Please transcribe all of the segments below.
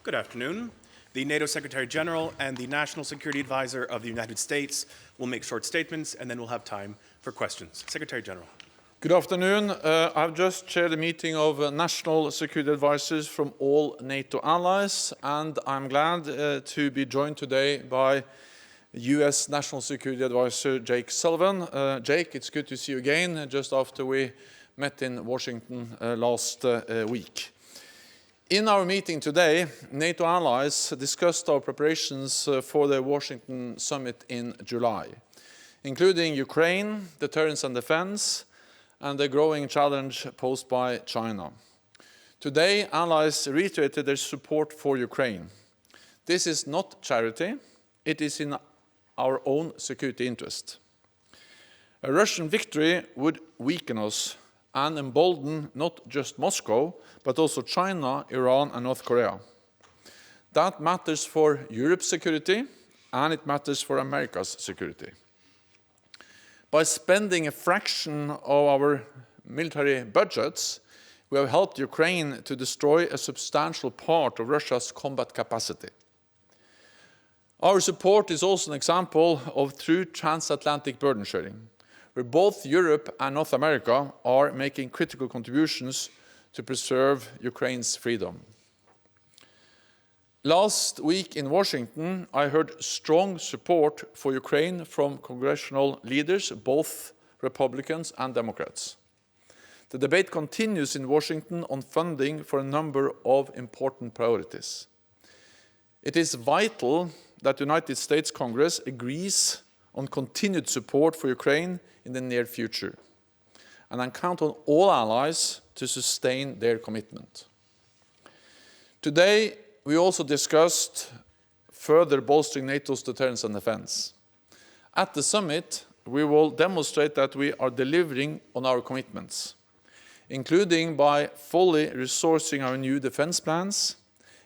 Good afternoon. The NATO Secretary General and the National Security Advisor of the United States will make short statements, and then we'll have time for questions. Secretary General. Good afternoon. I've just chaired a meeting of national security advisors from all NATO allies, and I'm glad to be joined today by US National Security Advisor Jake Sullivan. Jake, it's good to see you again, just after we met in Washington last week. In our meeting today, NATO allies discussed our preparations for the Washington summit in July, including Ukraine, deterrence and defense, and the growing challenge posed by China. Today, allies reiterated their support for Ukraine. This is not charity, it is in our own security interest. A Russian victory would weaken us and embolden not just Moscow, but also China, Iran and North Korea. That matters for Europe's security, and it matters for America's security. By spending a fraction of our military budgets, we have helped Ukraine to destroy a substantial part of Russia's combat capacity. Our support is also an example of true transatlantic burden sharing, where both Europe and North America are making critical contributions to preserve Ukraine's freedom. Last week in Washington, I heard strong support for Ukraine from congressional leaders, both Republicans and Democrats. The debate continues in Washington on funding for a number of important priorities. It is vital that the United States Congress agrees on continued support for Ukraine in the near future, and I count on all allies to sustain their commitment. Today, we also discussed further bolstering NATO's deterrence and defense. At the summit, we will demonstrate that we are delivering on our commitments, including by fully resourcing our new defense plans,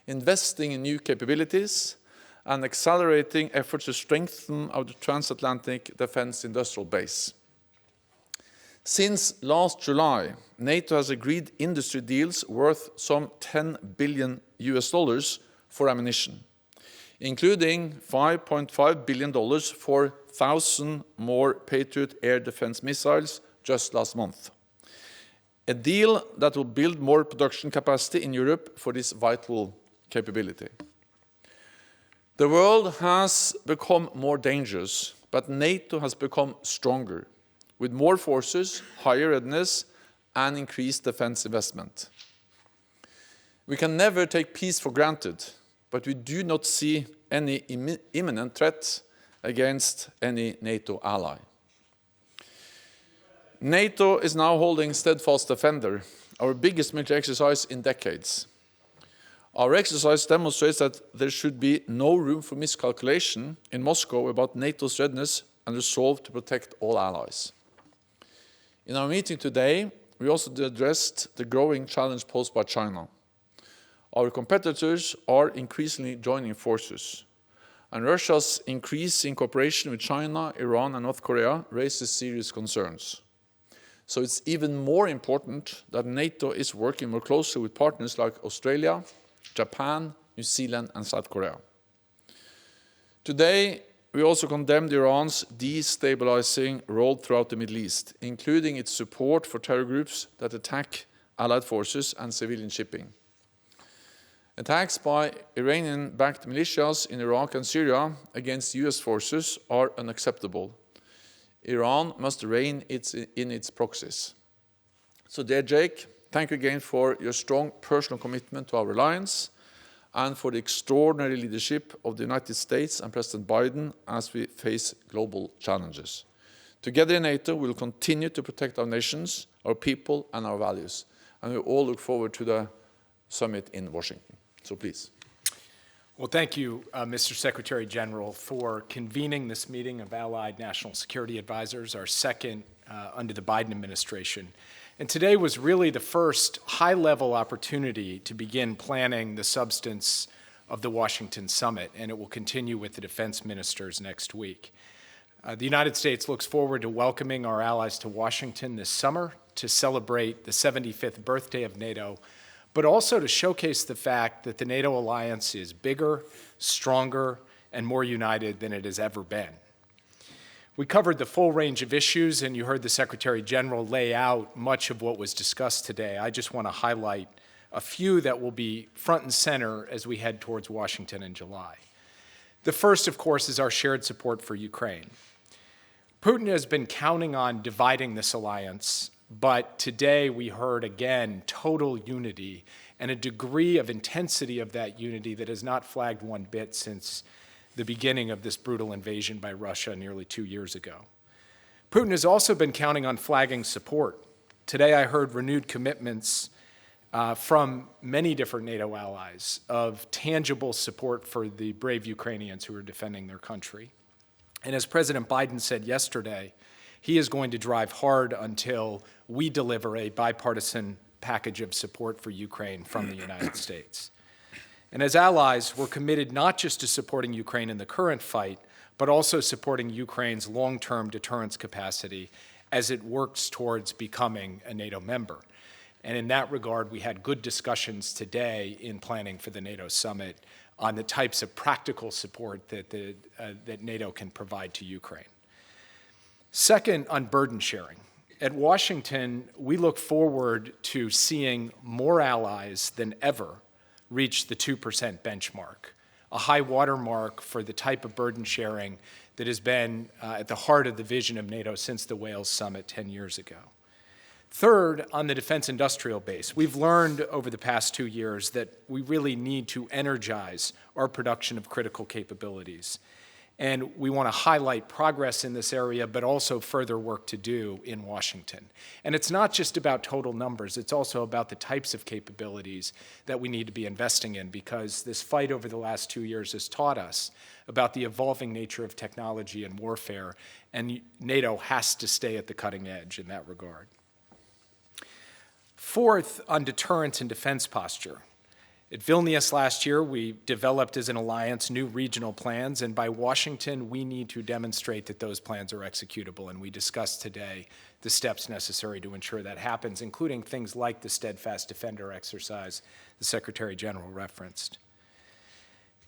investing in new capabilities, and accelerating efforts to strengthen our transatlantic defense industrial base. Since last July, NATO has agreed industry deals worth some $10 billion for ammunition, including $5.5 billion for 1,000 more Patriot air defense missiles just last month. A deal that will build more production capacity in Europe for this vital capability. The world has become more dangerous, but NATO has become stronger, with more forces, higher readiness, and increased defense investment. We can never take peace for granted, but we do not see any imminent threat against any NATO ally. NATO is now holding Steadfast Defender, our biggest military exercise in decades. Our exercise demonstrates that there should be no room for miscalculation in Moscow about NATO's readiness and resolve to protect all allies. In our meeting today, we also addressed the growing challenge posed by China. Our competitors are increasingly joining forces, and Russia's increasing cooperation with China, Iran, and North Korea raises serious concerns. So it's even more important that NATO is working more closely with partners like Australia, Japan, New Zealand, and South Korea. Today, we also condemned Iran's destabilizing role throughout the Middle East, including its support for terror groups that attack allied forces and civilian shipping. Attacks by Iranian-backed militias in Iraq and Syria against US forces are unacceptable. Iran must rein in its proxies. So, dear Jake, thank you again for your strong personal commitment to our alliance and for the extraordinary leadership of the United States and President Biden as we face global challenges. Together in NATO, we will continue to protect our nations, our people, and our values. And we all look forward to the summit in Washington. So please. Well, thank you, Mr. Secretary General, for convening this meeting of Allied National Security Advisors, our second under the Biden administration. And today was really the first high-level opportunity to begin planning the substance of the Washington summit, and it will continue with the defense ministers next week. The United States looks forward to welcoming our allies to Washington this summer to celebrate the 75th birthday of NATO, but also to showcase the fact that the NATO alliance is bigger, stronger, and more united than it has ever been. We covered the full range of issues, and you heard the Secretary General lay out much of what was discussed today. I just want to highlight a few that will be front and center as we head towards Washington in July. The first, of course, is our shared support for Ukraine. Putin has been counting on dividing this alliance, but today we heard again total unity and a degree of intensity of that unity that has not flagged one bit since the beginning of this brutal invasion by Russia nearly 2 years ago. Putin has also been counting on flagging support. Today I heard renewed commitments from many different NATO allies of tangible support for the brave Ukrainians who are defending their country. And as President Biden said yesterday, he is going to drive hard until we deliver a bipartisan package of support for Ukraine from the United States. And as allies, we're committed not just to supporting Ukraine in the current fight, but also supporting Ukraine's long-term deterrence capacity as it works towards becoming a NATO member. And in that regard, we had good discussions today in planning for the NATO summit on the types of practical support that NATO can provide to Ukraine. Second, on burden sharing. At Washington, we look forward to seeing more allies than ever reach the 2% benchmark, a high watermark for the type of burden sharing that has been at the heart of the vision of NATO since the Wales summit 10 years ago. Third, on the defense industrial base, we've learned over the past 2 years that we really need to energize our production of critical capabilities. And we want to highlight progress in this area, but also further work to do in Washington. And it's not just about total numbers, it's also about the types of capabilities that we need to be investing in, because this fight over the last 2 years has taught us about the evolving nature of technology and warfare, and NATO has to stay at the cutting edge in that regard. Fourth, on deterrence and defense posture. At Vilnius last year, we developed as an alliance new regional plans, and by Washington, we need to demonstrate that those plans are executable, and we discussed today the steps necessary to ensure that happens, including things like the Steadfast Defender exercise the Secretary General referenced.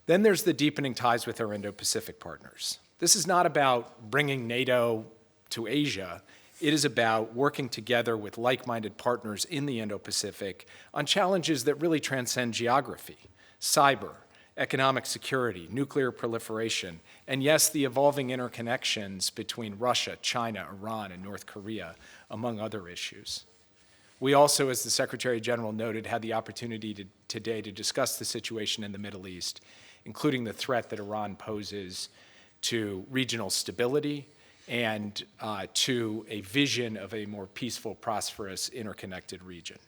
Then there's the deepening ties with our Indo-Pacific partners. This is not about bringing NATO to Asia. It is about working together with like-minded partners in the Indo-Pacific on challenges that really transcend geography: cyber, economic security, nuclear proliferation, and yes, the evolving interconnections between Russia, China, Iran, and North Korea, among other issues. We also, as the Secretary General noted, had the opportunity today to discuss the situation in the Middle East, including the threat that Iran poses to regional stability and to a vision of a more peaceful, prosperous, interconnected region.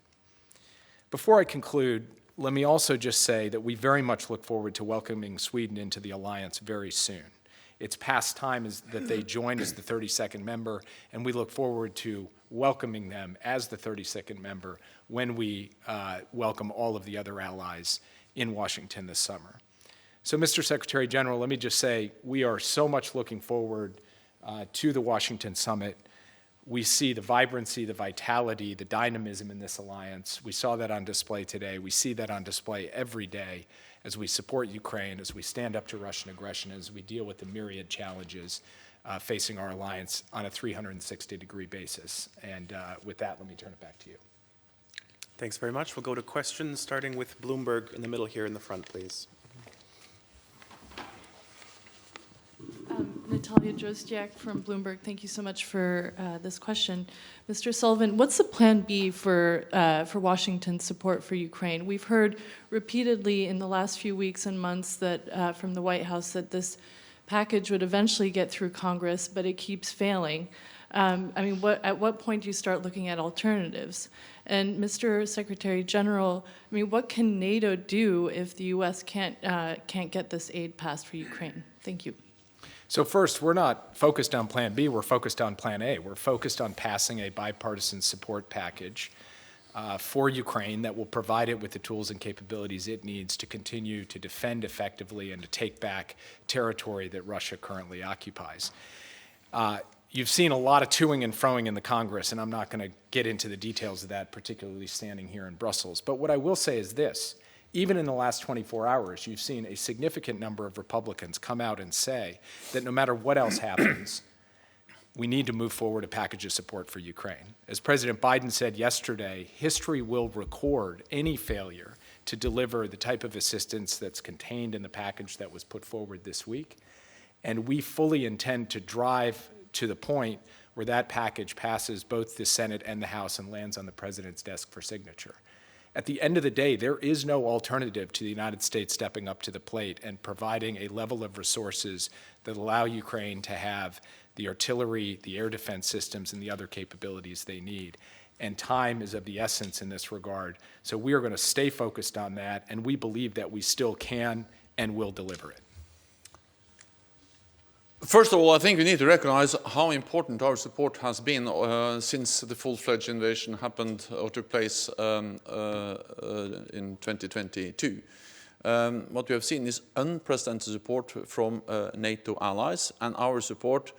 Before I conclude, let me also just say that we very much look forward to welcoming Sweden into the alliance very soon. It's past time that they join as the 32nd member, and we look forward to welcoming them as the 32nd member when we welcome all of the other allies in Washington this summer. So, Mr. Secretary General, let me just say we are so much looking forward to the Washington summit. We see the vibrancy, the vitality, the dynamism in this alliance. We saw that on display today. We see that on display every day as we support Ukraine, as we stand up to Russian aggression, as we deal with the myriad challenges facing our alliance on a 360-degree basis. And with that, let me turn it back to you. Thanks very much. We'll go to questions, starting with Bloomberg in the middle here in the front, please. Natalia Drozdyak from Bloomberg. Thank you so much for this question. Mr. Sullivan, what's the plan B for Washington's support for Ukraine? We've heard repeatedly in the last few weeks and months that from the White House that this package would eventually get through Congress, but it keeps failing. At what point do you start looking at alternatives? And Mr. Secretary General, what can NATO do if the U.S. can't get this aid passed for Ukraine? Thank you. So first, we're not focused on Plan B, we're focused on Plan A. We're focused on passing a bipartisan support package for Ukraine that will provide it with the tools and capabilities it needs to continue to defend effectively and to take back territory that Russia currently occupies. You've seen a lot of toing and froing in the Congress, and I'm not going to get into the details of that, particularly standing here in Brussels. But what I will say is this. Even in the last 24 hours, you've seen a significant number of Republicans come out and say that no matter what else happens, we need to move forward a package of support for Ukraine. As President Biden said yesterday, history will record any failure to deliver the type of assistance that's contained in the package that was put forward this week. And we fully intend to drive to the point where that package passes both the Senate and the House and lands on the President's desk for signature. At the end of the day, there is no alternative to the United States stepping up to the plate and providing a level of resources that allow Ukraine to have the artillery, the air defense systems, and the other capabilities they need. And time is of the essence in this regard. So we are going to stay focused on that, and we believe that we still can and will deliver it. First of all, I think we need to recognize how important our support has been since the full-fledged invasion happened or took place in 2022. What we have seen is unprecedented support from NATO allies, and our support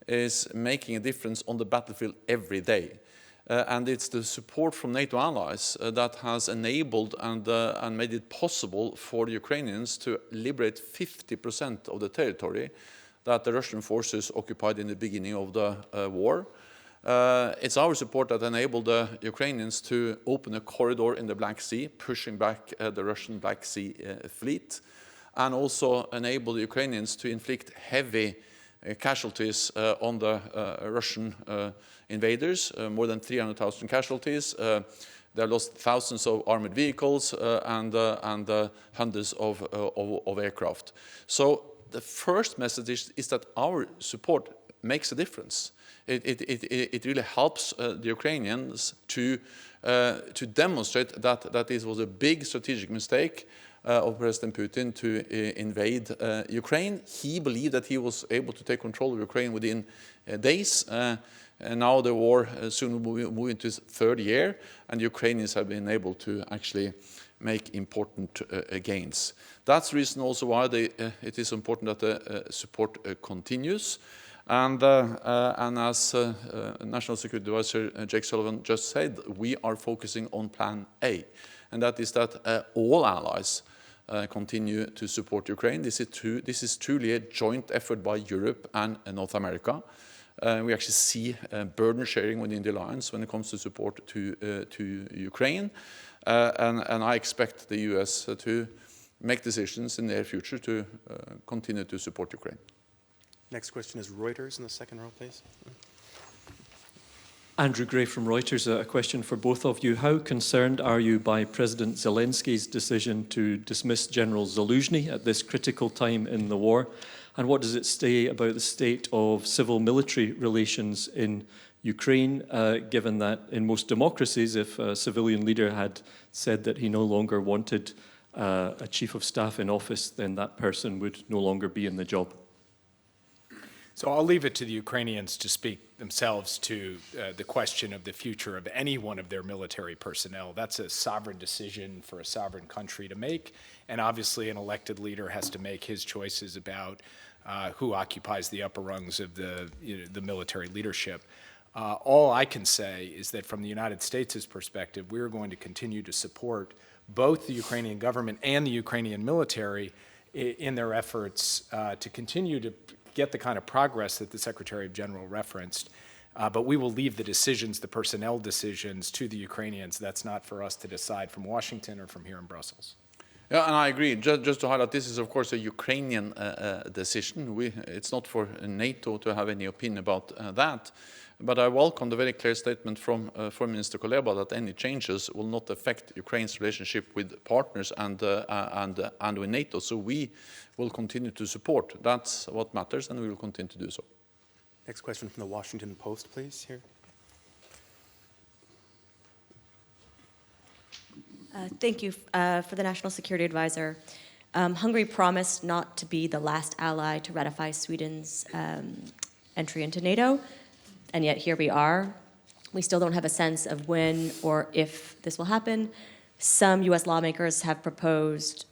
is making a difference on the battlefield every day. And it's the support from NATO allies that has enabled and made it possible for the Ukrainians to liberate 50% of the territory that the Russian forces occupied in the beginning of the war. It's our support that enabled the Ukrainians to open a corridor in the Black Sea, pushing back the Russian Black Sea fleet, and also enabled the Ukrainians to inflict heavy casualties on the Russian invaders, more than 300,000 casualties. They lost thousands of armored vehicles and hundreds of aircraft. So the first message is that our support makes a difference. It really helps the Ukrainians to demonstrate that this was a big strategic mistake of President Putin to invade Ukraine. He believed that he was able to take control of Ukraine within days. And now the war soon will move into its third year, and the Ukrainians have been able to actually make important gains. That's the reason also why it is important that the support continues. And as National Security Advisor Jake Sullivan just said, we are focusing on Plan A, and that is that all allies continue to support Ukraine. This is truly a joint effort by Europe and North America. We actually see burden sharing within the alliance when it comes to support to Ukraine. And I expect the US to make decisions in the near future to continue to support Ukraine. Next question is Reuters in the second row, please. Andrew Gray from Reuters, a question for both of you. How concerned are you by President Zelensky's decision to dismiss General Zaluzhny at this critical time in the war? And what does it say about the state of civil-military relations in Ukraine, given that in most democracies, if a civilian leader had said that he no longer wanted a chief of staff in office, then that person would no longer be in the job? So I'll leave it to the Ukrainians to speak themselves to the question of the future of any one of their military personnel. That's a sovereign decision for a sovereign country to make, and obviously an elected leader has to make his choices about who occupies the upper rungs of the military leadership. All I can say is that from the United States' perspective, we're going to continue to support both the Ukrainian government and the Ukrainian military in their efforts to continue to get the kind of progress that the Secretary General referenced. But we will leave the decisions, the personnel decisions, to the Ukrainians. That's not for us to decide from Washington or from here in Brussels. Yeah, and I agree. Just to highlight, this is of course a Ukrainian decision. It's not for NATO to have any opinion about that. But I welcome the very clear statement from Foreign Minister Kuleba that any changes will not affect Ukraine's relationship with partners and with NATO. So we will continue to support. That's what matters, and we will continue to do so. Next question from the Washington Post, please, here. Thank you for the National Security Advisor. Hungary promised not to be the last ally to ratify Sweden's entry into NATO, and yet here we are. We still don't have a sense of when or if this will happen. Some US lawmakers have proposed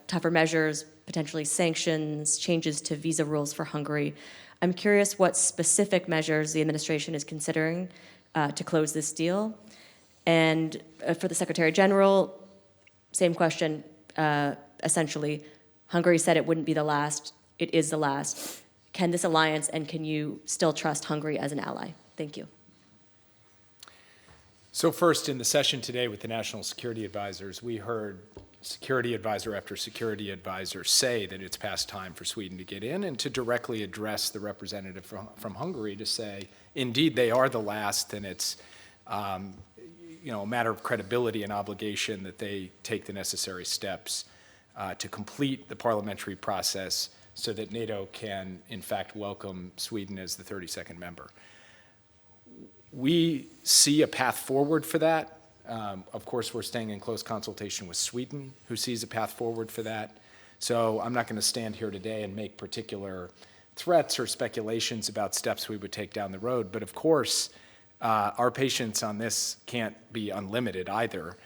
tougher measures, potentially sanctions, changes to visa rules for Hungary. I'm curious what specific measures the administration is considering to close this deal. And for the Secretary General, same question, essentially. Hungary said it wouldn't be the last. It is the last. Can this alliance, and can you still trust Hungary as an ally? Thank you. So first, in the session today with the National Security Advisors, we heard security advisor after security advisor say that it's past time for Sweden to get in, and to directly address the representative from Hungary to say, indeed, they are the last, and it's a matter of credibility and obligation that they take the necessary steps to complete the parliamentary process so that NATO can, in fact, welcome Sweden as the 32nd member. We see a path forward for that. Of course, we're staying in close consultation with Sweden, who sees a path forward for that. So I'm not going to stand here today and make particular threats or speculations about steps we would take down the road. But of course, our patience on this can't be unlimited either.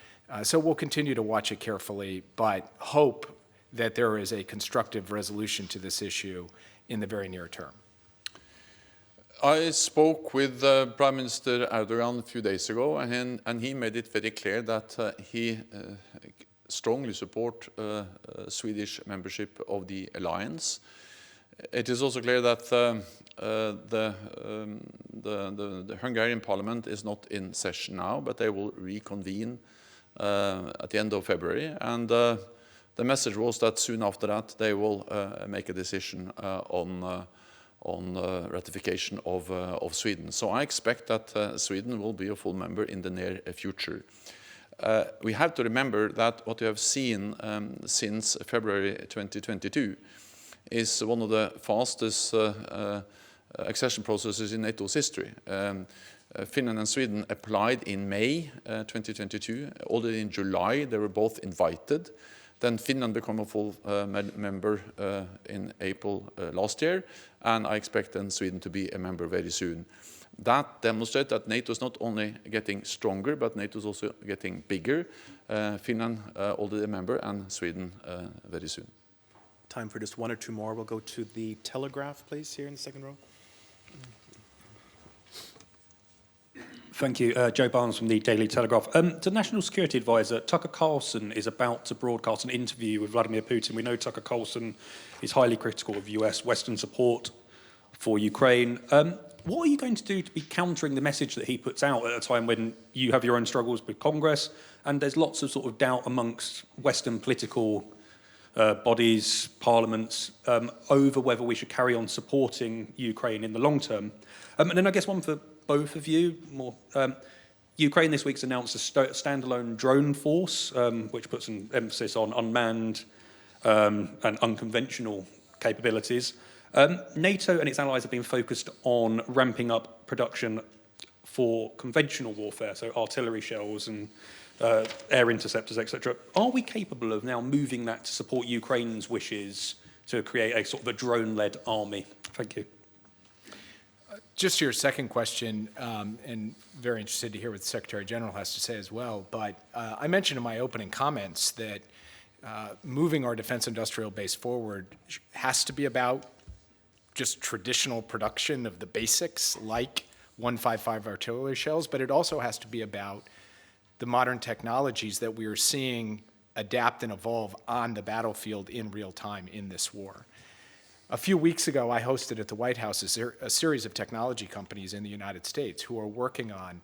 So we'll continue to watch it carefully, but hope that there is a constructive resolution to this issue in the very near term. I spoke with Prime Minister Erdogan a few days ago, and he made it very clear that he strongly supports Swedish membership of the alliance. It is also clear that the Hungarian parliament is not in session now, but they will reconvene at the end of February. And the message was that soon after that they will make a decision on ratification of Sweden. So I expect that Sweden will be a full member in the near future. We have to remember that what we have seen since February 2022 is one of the fastest accession processes in NATO's history. Finland and Sweden applied in May 2022. Already in July, they were both invited. Then Finland became a full member in April last year, and I expect then Sweden to be a member very soon. That demonstrates that NATO is not only getting stronger, but NATO is also getting bigger. Finland already a member, and Sweden very soon. Time for just one or two more. We'll go to the Telegraph, please, here in the second row. Thank you. Joe Barnes from the Daily Telegraph. The National Security Advisor, Tucker Carlson, is about to broadcast an interview with Vladimir Putin. We know Tucker Carlson is highly critical of US Western support for Ukraine. What are you going to do to be countering the message that he puts out at a time when you have your own struggles with Congress and there's lots of sort of doubt amongst Western political bodies, parliaments, over whether we should carry on supporting Ukraine in the long term? And then I guess one for both of you. Ukraine this week's announced a standalone drone force, which puts an emphasis on unmanned and unconventional capabilities. NATO and its allies have been focused on ramping up production for conventional warfare, so artillery shells and air interceptors, etc. Are we capable of now moving that to support Ukraine's wishes to create a sort of a drone-led army? Thank you. Just to your second question, and very interested to hear what the Secretary General has to say as well, but I mentioned in my opening comments that moving our defense industrial base forward has to be about just traditional production of the basics like 155 artillery shells, but it also has to be about the modern technologies that we are seeing adapt and evolve on the battlefield in real time in this war. A few weeks ago, I hosted at the White House a series of technology companies in the United States who are working on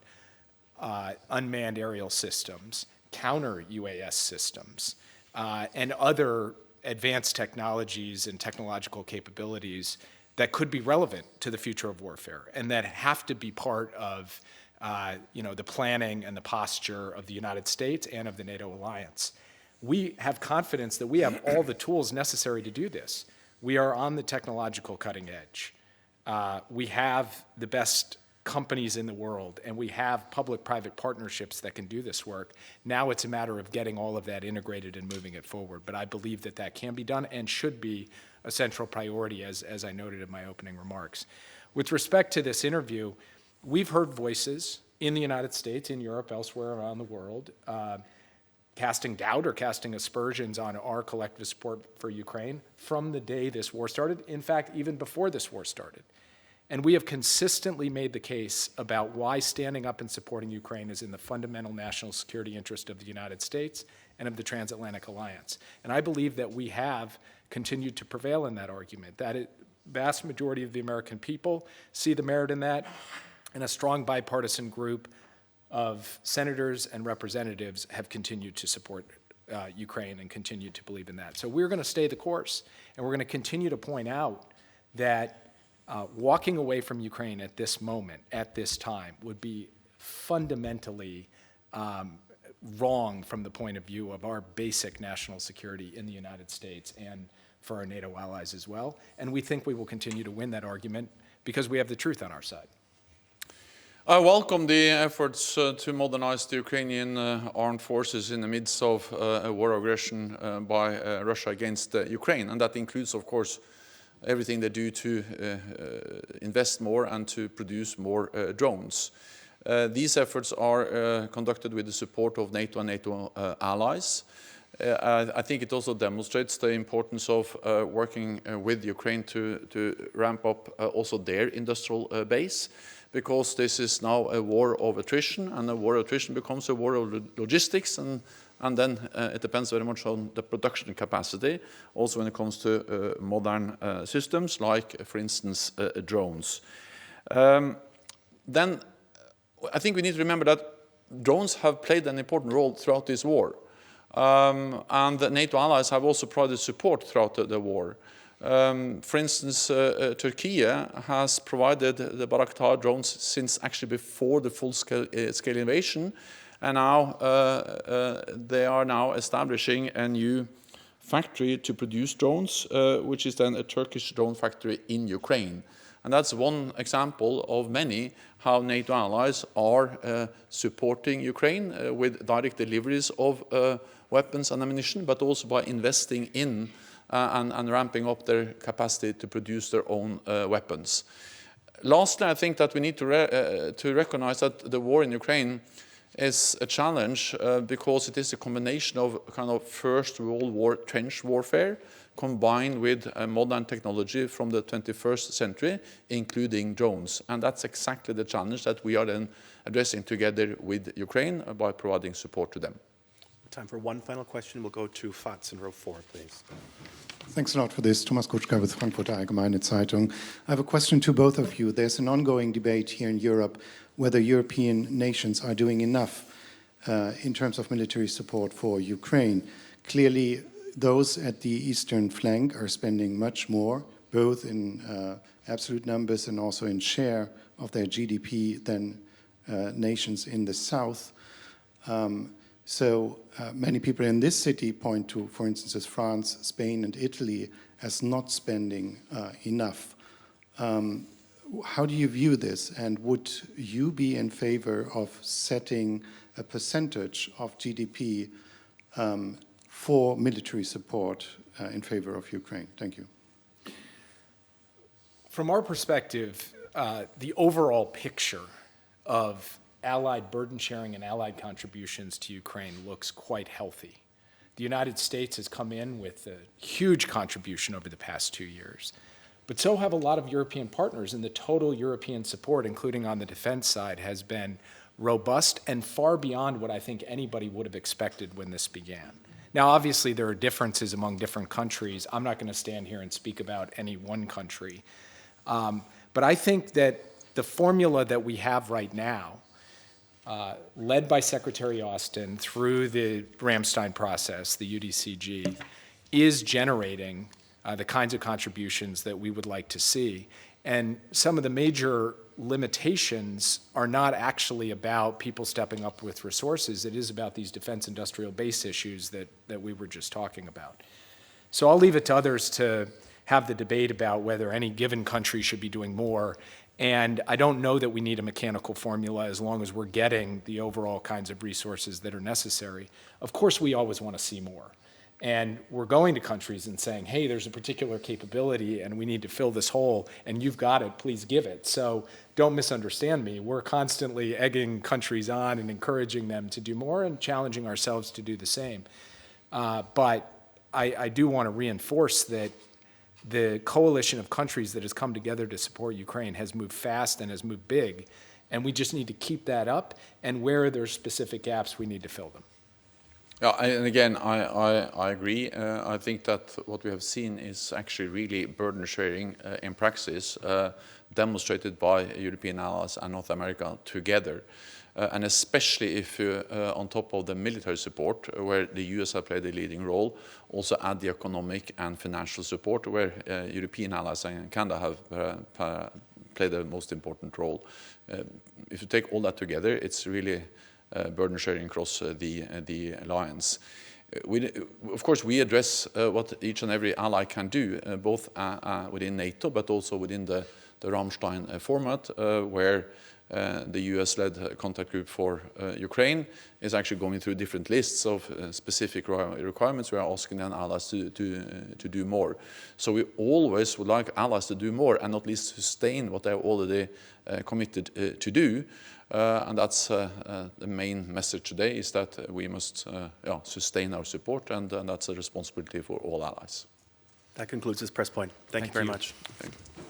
unmanned aerial systems, counter UAS systems, and other advanced technologies and technological capabilities that could be relevant to the future of warfare and that have to be part of the planning and the posture of the United States and of the NATO alliance. We have confidence that we have all the tools necessary to do this. We are on the technological cutting edge. We have the best companies in the world, and we have public-private partnerships that can do this work. Now it's a matter of getting all of that integrated and moving it forward. But I believe that that can be done and should be a central priority, as I noted in my opening remarks. With respect to this interview, we've heard voices in the United States, in Europe, elsewhere around the world, casting doubt or casting aspersions on our collective support for Ukraine from the day this war started. In fact, even before this war started. And we have consistently made the case about why standing up and supporting Ukraine is in the fundamental national security interest of the United States and of the transatlantic alliance. And I believe that we have continued to prevail in that argument, that the vast majority of the American people see the merit in that, and a strong bipartisan group of senators and representatives have continued to support Ukraine and continue to believe in that. So we're going to stay the course, and we're going to continue to point out that walking away from Ukraine at this moment, at this time, would be fundamentally wrong from the point of view of our basic national security in the United States and for our NATO allies as well. And we think we will continue to win that argument because we have the truth on our side. I welcome the efforts to modernize the Ukrainian armed forces in the midst of a war aggression by Russia against Ukraine. And that includes, of course, everything they do to invest more and to produce more drones. These efforts are conducted with the support of NATO and NATO allies. I think it also demonstrates the importance of working with Ukraine to ramp up also their industrial base, because this is now a war of attrition, and a war of attrition becomes a war of logistics, and then it depends very much on the production capacity, also when it comes to modern systems, like, for instance, drones. Then I think we need to remember that drones have played an important role throughout this war. And the NATO allies have also provided support throughout the war. For instance, Turkey has provided the Bayraktar drones since actually before the full-scale invasion, and now they are now establishing a new factory to produce drones, which is then a Turkish drone factory in Ukraine. And that's one example of many how NATO allies are supporting Ukraine with direct deliveries of weapons and ammunition, but also by investing in and ramping up their capacity to produce their own weapons. Lastly, I think that we need to recognize that the war in Ukraine is a challenge because it is a combination of kind of First World War trench warfare combined with modern technology from the 21st century, including drones. And that's exactly the challenge that we are then addressing together with Ukraine by providing support to them. Time for one final question. We'll go to Fats in row 4, please. Thanks a lot for this. Thomas Kutschka with Frankfurter Allgemeine Zeitung. I have a question to both of you. There's an ongoing debate here in Europe whether European nations are doing enough in terms of military support for Ukraine. Clearly, those at the eastern flank are spending much more, both in absolute numbers and also in share of their GDP than nations in the south. So many people in this city point to, for instance, as France, Spain, and Italy as not spending enough. How do you view this? And would you be in favor of setting a percentage of GDP for military support in favor of Ukraine? Thank you. From our perspective, the overall picture of Allied burden sharing and Allied contributions to Ukraine looks quite healthy. The United States has come in with a huge contribution over the past 2 years, but so have a lot of European partners, and the total European support, including on the defense side, has been robust and far beyond what I think anybody would have expected when this began. Now, obviously, there are differences among different countries. I'm not going to stand here and speak about any one country. But I think that the formula that we have right now, led by Secretary Austin through the Ramstein process, the UDCG, is generating the kinds of contributions that we would like to see. And some of the major limitations are not actually about people stepping up with resources. It is about these defense industrial base issues that we were just talking about. So I'll leave it to others to have the debate about whether any given country should be doing more. And I don't know that we need a mechanical formula as long as we're getting the overall kinds of resources that are necessary. Of course, we always want to see more. And we're going to countries and saying, hey, there's a particular capability and we need to fill this hole and you've got it, please give it. So don't misunderstand me. We're constantly egging countries on and encouraging them to do more and challenging ourselves to do the same. But I do want to reinforce that the coalition of countries that has come together to support Ukraine has moved fast and has moved big, and we just need to keep that up, and where there's specific gaps, we need to fill them. Yeah, and again, I agree. I think that what we have seen is actually really burden sharing in practice, demonstrated by European allies and North America together. And especially if on top of the military support, where the US have played a leading role, also add the economic and financial support, where European allies and Canada have played the most important role. If you take all that together, it's really burden sharing across the alliance. Of course, we address what each and every ally can do, both within NATO, but also within the Ramstein format, where the US-led contact group for Ukraine is actually going through different lists of specific requirements. We are asking then allies to do more. So we always would like allies to do more and not least sustain what they're already committed to do. And that's the main message today, is that we must sustain our support, and that's a responsibility for all allies. That concludes this press point. Thank you very much. Thank you.